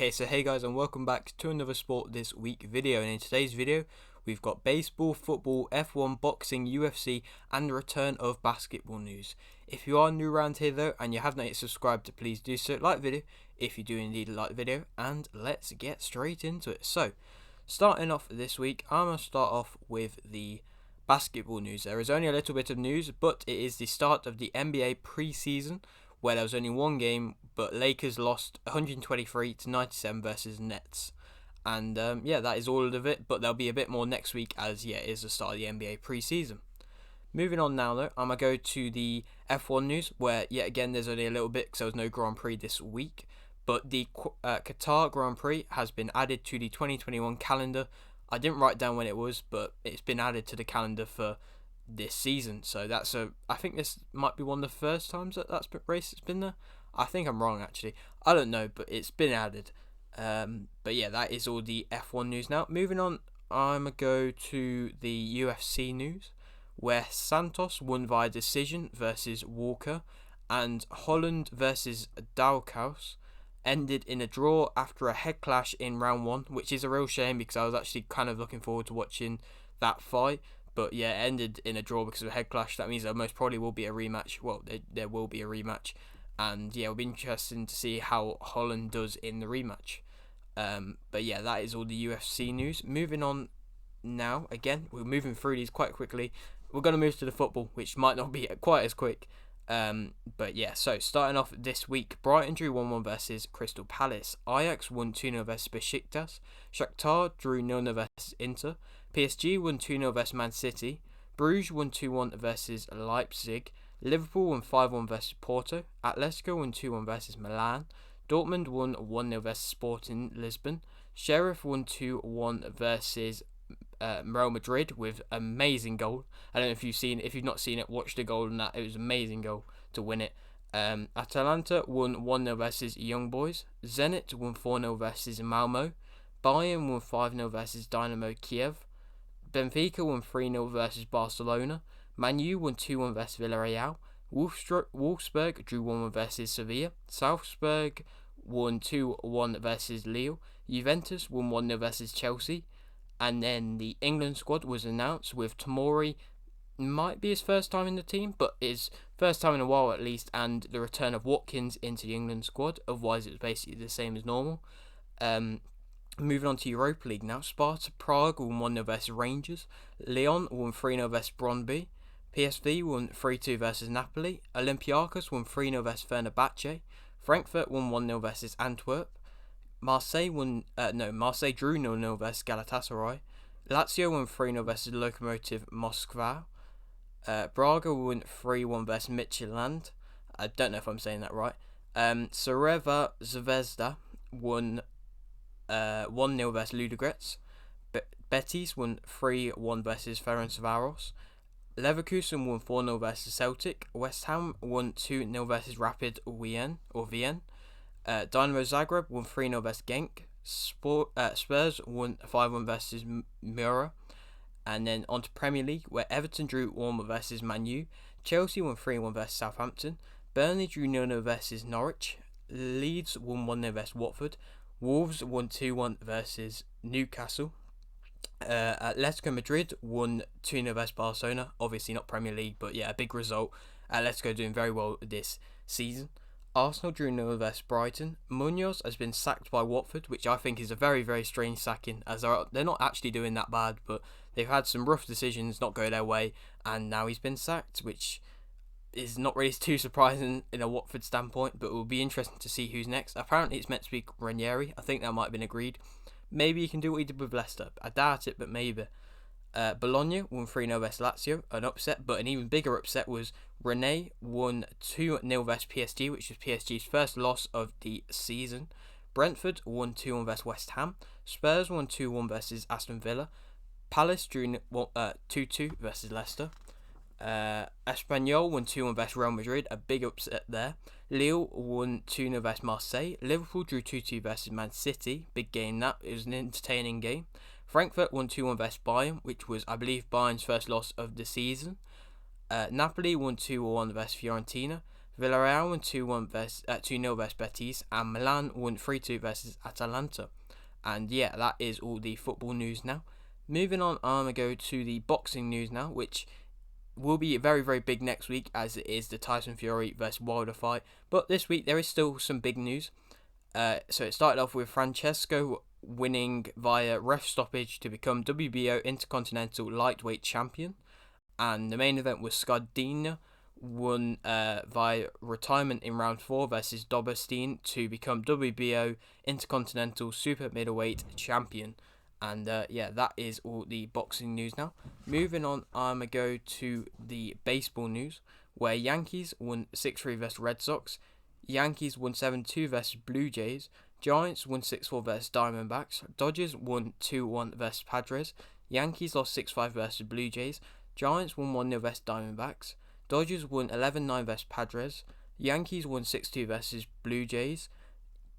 Okay, so hey guys, and welcome back to another Sport This Week video. And in today's video, we've got baseball, football, F1, boxing, UFC, and the return of basketball news. If you are new around here though, and you have not yet subscribed, please do so. Like the video if you do indeed like the video, and let's get straight into it. So, starting off this week, I'm going to start off with the basketball news. There is only a little bit of news, but it is the start of the NBA preseason, where there was only one game, but Lakers lost 123-97 versus Nets. And that is all of it, but there'll be a bit more next week as, it is the start of the NBA preseason. Moving on now though, I'm going to go to the F1 news, where yet again there's only a little bit because there was no Grand Prix this week. But the Qatar Grand Prix has been added to the 2021 calendar. I didn't write down when it was, but it's been added to the calendar for this season. So I think this might be one of the first times that race has been there. I think I'm wrong actually. I don't know, but it's been added. But yeah, that is all the F1 news now. Moving on, I'm going to go to the UFC news, where Santos won via decision versus Walker, and Holland versus Dalkaus ended in a draw after a head clash in round 1, which is a real shame because I was actually kind of looking forward to watching that fight. But yeah, it ended in a draw because of a head clash. That means there most probably will be a rematch. Well, there will be a rematch. And yeah, it'll be interesting to see how Holland does in the rematch. But yeah, that is all the UFC news. Moving on now, again, we're moving through these quite quickly. We're going to move to the football, which might not be quite as quick. But yeah, so starting off this week, Brighton drew 1-1 versus Crystal Palace. Ajax won 2-0 versus Besiktas. Shakhtar drew 0-0 versus Inter. PSG won 2-0 versus Man City. Bruges won 2-1 versus Leipzig. Liverpool won 5-1 versus Porto. Atletico won 2-1 versus Milan. Dortmund won 1-0 versus Sporting Lisbon. Sheriff won 2-1 versus Real Madrid with amazing goal. I don't know if you've not seen it, watch the goal and that. It was an amazing goal to win it. Atalanta won 1-0 versus Young Boys. Zenit won 4-0 versus Malmo. Bayern won 5-0 versus Dynamo Kiev. Benfica won 3-0 versus Barcelona. Man U won 2-1 versus Villarreal. Wolfsburg drew 1-1 versus Sevilla. Salzburg won 2-1 versus Lille. Juventus won 1-0 versus Chelsea. And then the England squad was announced, with Tomori, might be his first time in the team, but his first time in a while at least, and the return of Watkins into the England squad. Otherwise it's basically the same as normal. Moving on to Europa League now. Sparta Prague won 1-0 versus Rangers. Lyon won 3-0 versus Brøndby. PSV won 3-2 versus Napoli. Olympiacos won 3-0 versus Fenerbahce. Frankfurt won 1-0 versus Antwerp. Marseille drew 0-0 versus Galatasaray. Lazio won 3-0 versus Lokomotiv Moskva. Braga won 3-1 versus Midtjylland. I don't know if I'm saying that right. Crvena Zvezda won 1-0 versus Ludogorets. Betis won 3-1 versus Ferencváros. Leverkusen won 4-0 versus Celtic. West Ham won 2-0 versus Rapid Wien. Dynamo Zagreb won 3-0 versus Genk. Spurs won 5-1 versus Mura. And then on to Premier League, where Everton drew 1-1 versus Man U. Chelsea won 3-1 versus Southampton. Burnley drew 0-0 versus Norwich. Leeds won 1-0 versus Watford. Wolves won 2-1 versus Newcastle. Atletico Madrid won 2-0 versus Barcelona. Obviously not Premier League, but yeah, a big result. Atletico doing very well this season. Arsenal drew 0 versus Brighton. Munoz has been sacked by Watford, which I think is a very, very strange sacking, as they're not actually doing that bad, but they've had some rough decisions not go their way, and now he's been sacked, which is not really too surprising in a Watford standpoint, but it will be interesting to see who's next. Apparently it's meant to be Ranieri. I think that might have been agreed. Maybe he can do what he did with Leicester. I doubt it, but maybe. Bologna won 3-0 versus Lazio, an upset, but an even bigger upset was Rennes won 2-0 versus PSG, which was PSG's first loss of the season. Brentford won 2-1 versus West Ham. Spurs won 2-1 versus Aston Villa. Palace drew 2-2 versus Leicester. Espanyol won 2-1 versus Real Madrid, a big upset there. Lille won 2-0 versus Marseille. Liverpool drew 2-2 versus Man City, big game that, it was an entertaining game. Frankfurt won 2-1 versus Bayern, which was, I believe, Bayern's first loss of the season. Napoli won 2-1 versus Fiorentina. Villarreal won 2-0 versus Betis, and Milan won 3-2 versus Atalanta. And yeah, that is all the football news now. Moving on, I'm going to go to the boxing news now, which will be very, very big next week, as it is the Tyson Fury versus Wilder fight. But this week, there is still some big news. So it started off with Francesco winning via ref stoppage to become WBO Intercontinental Lightweight Champion. And the main event was Scardina won via retirement in round 4 versus Doberstein to become WBO Intercontinental Super Middleweight Champion. And yeah, that is all the boxing news now. Moving on, I'm going to go to the baseball news, where Yankees won 6-3 versus Red Sox. Yankees won 7-2 versus Blue Jays. Giants won 6-4 versus Diamondbacks. Dodgers won 2-1 versus Padres. Yankees lost 6-5 versus Blue Jays. Giants won 1-0 versus Diamondbacks. Dodgers won 11-9 versus Padres. Yankees won 6-2 versus Blue Jays.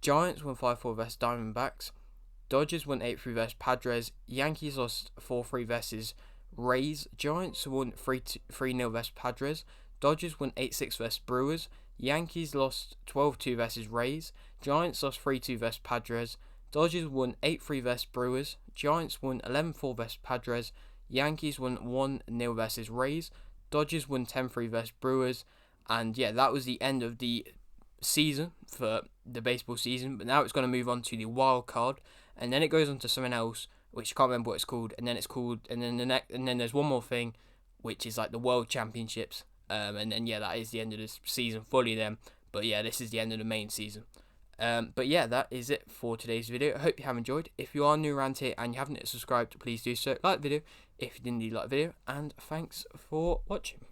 Giants won 5-4 versus Diamondbacks. Dodgers won 8-3 versus Padres. Yankees lost 4-3 versus Rays. Giants won 3-0 versus Padres. Dodgers won 8-6 versus Brewers. Yankees lost 12-2 versus Rays. Giants lost 3-2 versus Padres. Dodgers won 8-3 versus Brewers. Giants won 11-4 versus Padres. Yankees won 1-0 versus Rays. Dodgers won 10-3 versus Brewers. And yeah, that was the end of the season for the baseball season. But now it's going to move on to the wild card, and then it goes on to something else, which I can't remember what it's called. And then and then there's one more thing, which is like the World Championships. And then yeah, that is the end of this season fully then. But yeah, this is the end of the main season. But yeah, that is it for today's video. I hope you have enjoyed. If you are new around here and you haven't yet subscribed, please do so. Like the video if you didn't like the video, and thanks for watching.